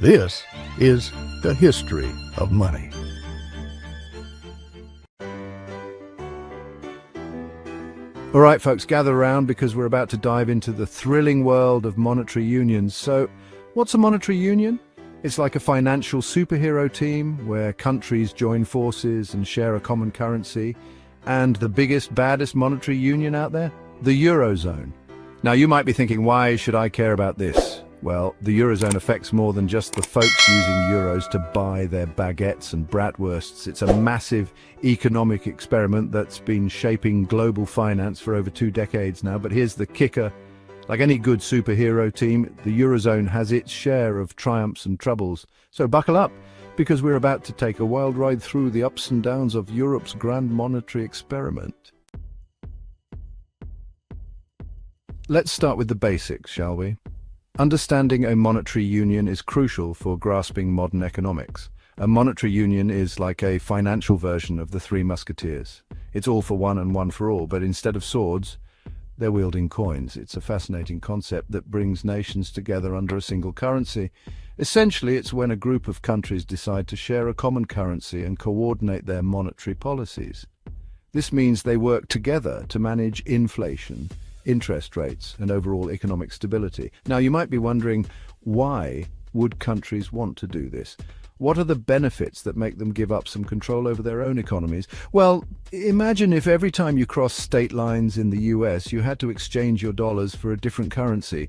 This is the history of money. All right, folks, gather around because we're about to dive into the thrilling world of monetary unions. So, what's a monetary union? It's like a financial superhero team where countries join forces and share a common currency. And the biggest, baddest monetary union out there? The Eurozone. Now, you might be thinking, why should I care about this? Well, the Eurozone affects more than just the folks using euros to buy their baguettes and bratwursts. It's a massive economic experiment that's been shaping global finance for over 2 decades now. But here's the kicker. Like any good superhero team, the Eurozone has its share of triumphs and troubles. So buckle up, because we're about to take a wild ride through the ups and downs of Europe's grand monetary experiment. Let's start with the basics, shall we? Understanding a monetary union is crucial for grasping modern economics. A monetary union is like a financial version of the Three Musketeers. It's all for one and one for all, but instead of swords, they're wielding coins. It's a fascinating concept that brings nations together under a single currency. Essentially, it's when a group of countries decide to share a common currency and coordinate their monetary policies. This means they work together to manage inflation, interest rates, and overall economic stability. Now, you might be wondering, why would countries want to do this? What are the benefits that make them give up some control over their own economies? Well, imagine if every time you crossed state lines in the US, you had to exchange your dollars for a different currency.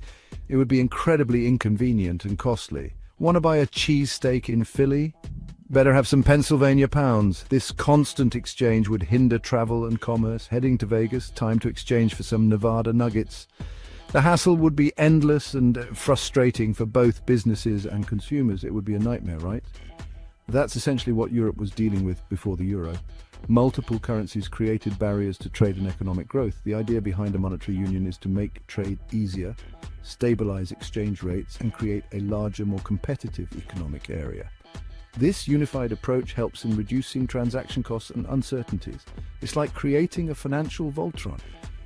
It would be incredibly inconvenient and costly. Want to buy a cheesesteak in Philly? Better have some Pennsylvania pounds. This constant exchange would hinder travel and commerce. Heading to Vegas, time to exchange for some Nevada nuggets. The hassle would be endless and frustrating for both businesses and consumers. It would be a nightmare, right? That's essentially what Europe was dealing with before the euro. Multiple currencies created barriers to trade and economic growth. The idea behind a monetary union is to make trade easier, stabilize exchange rates, and create a larger, more competitive economic area. This unified approach helps in reducing transaction costs and uncertainties. It's like creating a financial Voltron.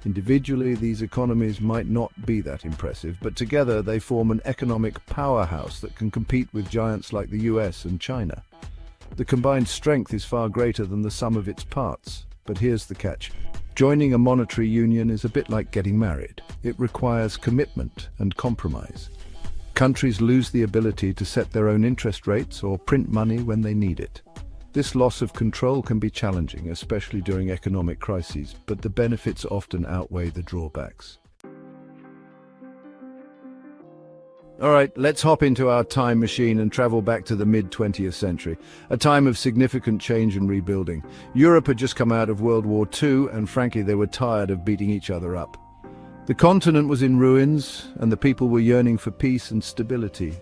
Individually, these economies might not be that impressive, but together they form an economic powerhouse that can compete with giants like the US and China. The combined strength is far greater than the sum of its parts. But here's the catch. Joining a monetary union is a bit like getting married. It requires commitment and compromise. Countries lose the ability to set their own interest rates or print money when they need it. This loss of control can be challenging, especially during economic crises, but the benefits often outweigh the drawbacks. All right, let's hop into our time machine and travel back to the mid-20th century, a time of significant change and rebuilding. Europe had just come out of World War II, and frankly, they were tired of beating each other up. The continent was in ruins, and the people were yearning for peace and stability.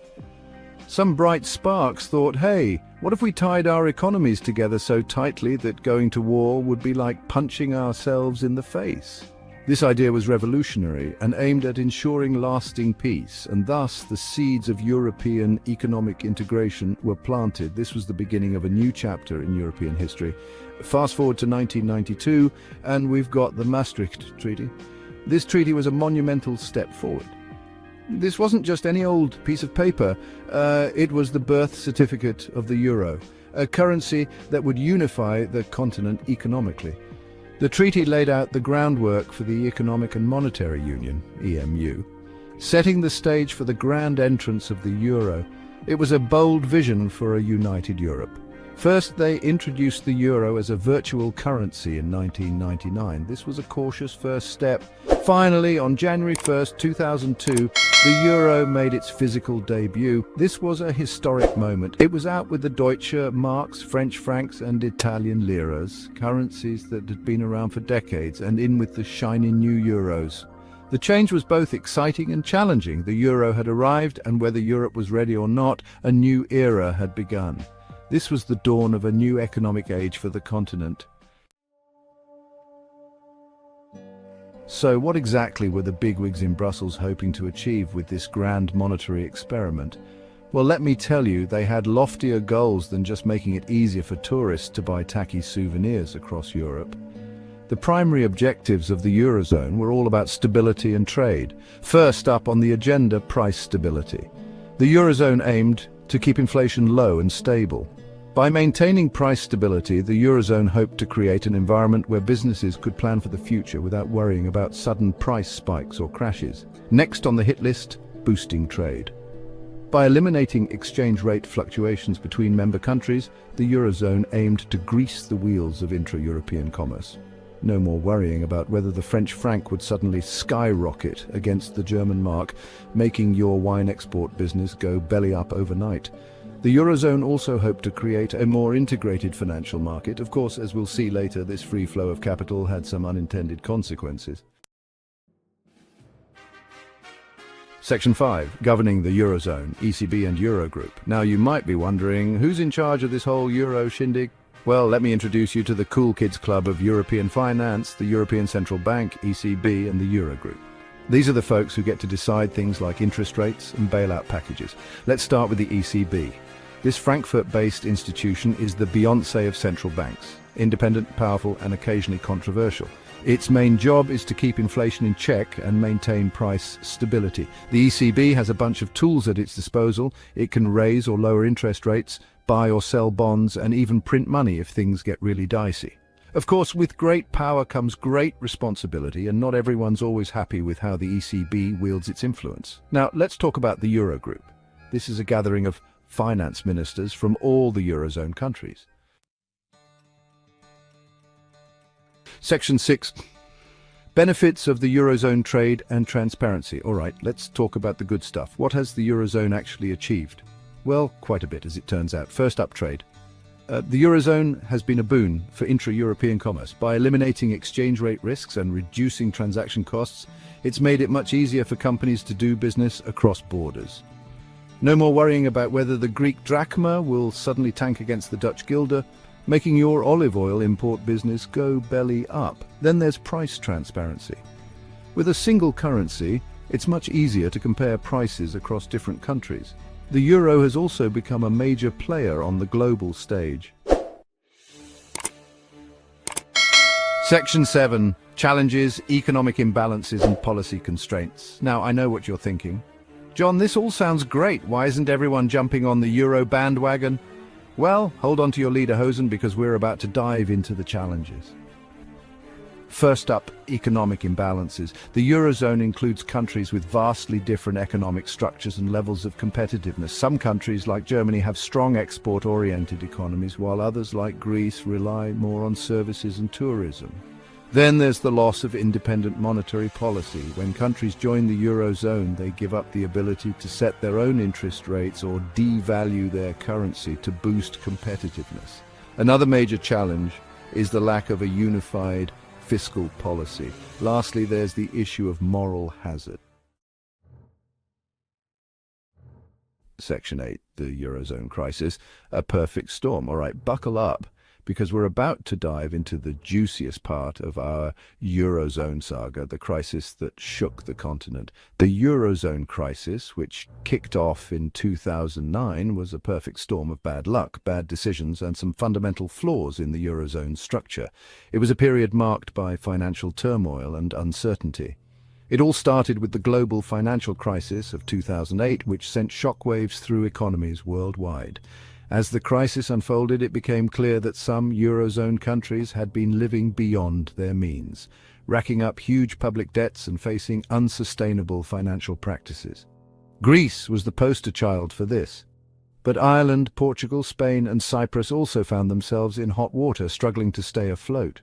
Some bright sparks thought, hey, what if we tied our economies together so tightly that going to war would be like punching ourselves in the face? This idea was revolutionary and aimed at ensuring lasting peace, and thus the seeds of European economic integration were planted. This was the beginning of a new chapter in European history. Fast forward to 1992, and we've got the Maastricht Treaty. This treaty was a monumental step forward. This wasn't just any old piece of paper. It was the birth certificate of the euro, a currency that would unify the continent economically. The treaty laid out the groundwork for the Economic and Monetary Union, EMU, setting the stage for the grand entrance of the euro. It was a bold vision for a united Europe. First, they introduced the euro as a virtual currency in 1999. This was a cautious first step. Finally, on January 1st, 2002, the euro made its physical debut. This was a historic moment. It was out with the Deutsche marks, French francs, and Italian liras, currencies that had been around for decades, and in with the shiny new euros. The change was both exciting and challenging. The euro had arrived, and whether Europe was ready or not, a new era had begun. This was the dawn of a new economic age for the continent. So what exactly were the bigwigs in Brussels hoping to achieve with this grand monetary experiment? Well, let me tell you, they had loftier goals than just making it easier for tourists to buy tacky souvenirs across Europe. The primary objectives of the Eurozone were all about stability and trade. First up on the agenda, price stability. The Eurozone aimed to keep inflation low and stable. By maintaining price stability, the Eurozone hoped to create an environment where businesses could plan for the future without worrying about sudden price spikes or crashes. Next on the hit list, boosting trade. By eliminating exchange rate fluctuations between member countries, the Eurozone aimed to grease the wheels of intra-European commerce. No more worrying about whether the French franc would suddenly skyrocket against the German mark, making your wine export business go belly up overnight. The Eurozone also hoped to create a more integrated financial market. Of course, as we'll see later, this free flow of capital had some unintended consequences. Section 5. Governing the Eurozone, ECB and Eurogroup. Now you might be wondering, who's in charge of this whole Euro shindig? Well, let me introduce you to the cool kids club of European finance, the European Central Bank, ECB, and the Eurogroup. These are the folks who get to decide things like interest rates and bailout packages. Let's start with the ECB. This Frankfurt-based institution is the Beyoncé of central banks, independent, powerful, and occasionally controversial. Its main job is to keep inflation in check and maintain price stability. The ECB has a bunch of tools at its disposal. It can raise or lower interest rates, buy or sell bonds, and even print money if things get really dicey. Of course, with great power comes great responsibility, and not everyone's always happy with how the ECB wields its influence. Now, let's talk about the Eurogroup. This is a gathering of finance ministers from all the Eurozone countries. Section 6. Benefits of the Eurozone trade and transparency. All right, let's talk about the good stuff. What has the Eurozone actually achieved? Well, quite a bit, as it turns out. First up, trade. The Eurozone has been a boon for intra-European commerce. By eliminating exchange rate risks and reducing transaction costs, it's made it much easier for companies to do business across borders. No more worrying about whether the Greek drachma will suddenly tank against the Dutch guilder, making your olive oil import business go belly up. Then there's price transparency. With a single currency, it's much easier to compare prices across different countries. The euro has also become a major player on the global stage. Section 7. Challenges, economic imbalances and policy constraints. Now, I know what you're thinking. John, this all sounds great. Why isn't everyone jumping on the euro bandwagon? Well, hold on to your lederhosen because we're about to dive into the challenges. First up, economic imbalances. The Eurozone includes countries with vastly different economic structures and levels of competitiveness. Some countries, like Germany, have strong export-oriented economies, while others, like Greece, rely more on services and tourism. Then there's the loss of independent monetary policy. When countries join the Eurozone, they give up the ability to set their own interest rates or devalue their currency to boost competitiveness. Another major challenge is the lack of a unified fiscal policy. Lastly, there's the issue of moral hazard. Section 8, the Eurozone crisis, a perfect storm. All right, buckle up, because we're about to dive into the juiciest part of our Eurozone saga, the crisis that shook the continent. The Eurozone crisis, which kicked off in 2009, was a perfect storm of bad luck, bad decisions, and some fundamental flaws in the Eurozone structure. It was a period marked by financial turmoil and uncertainty. It all started with the global financial crisis of 2008, which sent shockwaves through economies worldwide. As the crisis unfolded, it became clear that some Eurozone countries had been living beyond their means, racking up huge public debts and facing unsustainable financial practices. Greece was the poster child for this. But Ireland, Portugal, Spain, and Cyprus also found themselves in hot water, struggling to stay afloat.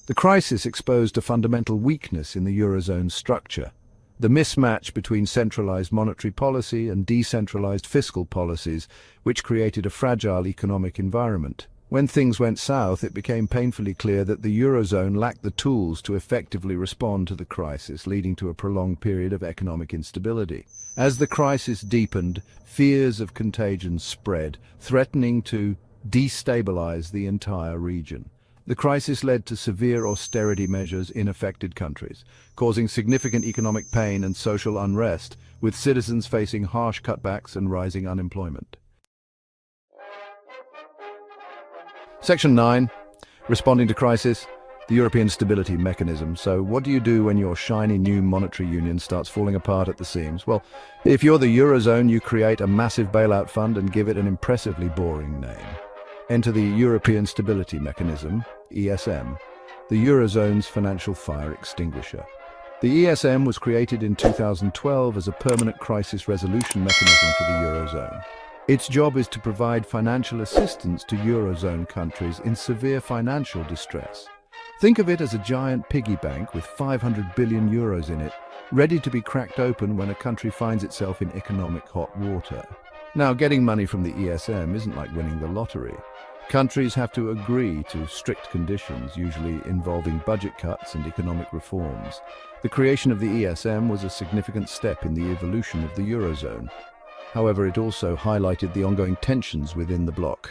The crisis exposed a fundamental weakness in the Eurozone's structure: the mismatch between centralized monetary policy and decentralized fiscal policies, which created a fragile economic environment. When things went south, it became painfully clear that the Eurozone lacked the tools to effectively respond to the crisis, leading to a prolonged period of economic instability. As the crisis deepened, fears of contagion spread, threatening to destabilize the entire region. The crisis led to severe austerity measures in affected countries, causing significant economic pain and social unrest, with citizens facing harsh cutbacks and rising unemployment. Section 9. Responding to crisis. The European Stability Mechanism. So what do you do when your shiny new monetary union starts falling apart at the seams? Well, if you're the Eurozone, you create a massive bailout fund and give it an impressively boring name. Enter the European Stability Mechanism, ESM, the Eurozone's financial fire extinguisher. The ESM was created in 2012 as a permanent crisis resolution mechanism for the Eurozone. Its job is to provide financial assistance to Eurozone countries in severe financial distress. Think of it as a giant piggy bank with 500 billion euros in it, ready to be cracked open when a country finds itself in economic hot water. Now, getting money from the ESM isn't like winning the lottery. Countries have to agree to strict conditions, usually involving budget cuts and economic reforms. The creation of the ESM was a significant step in the evolution of the Eurozone. However, it also highlighted the ongoing tensions within the bloc.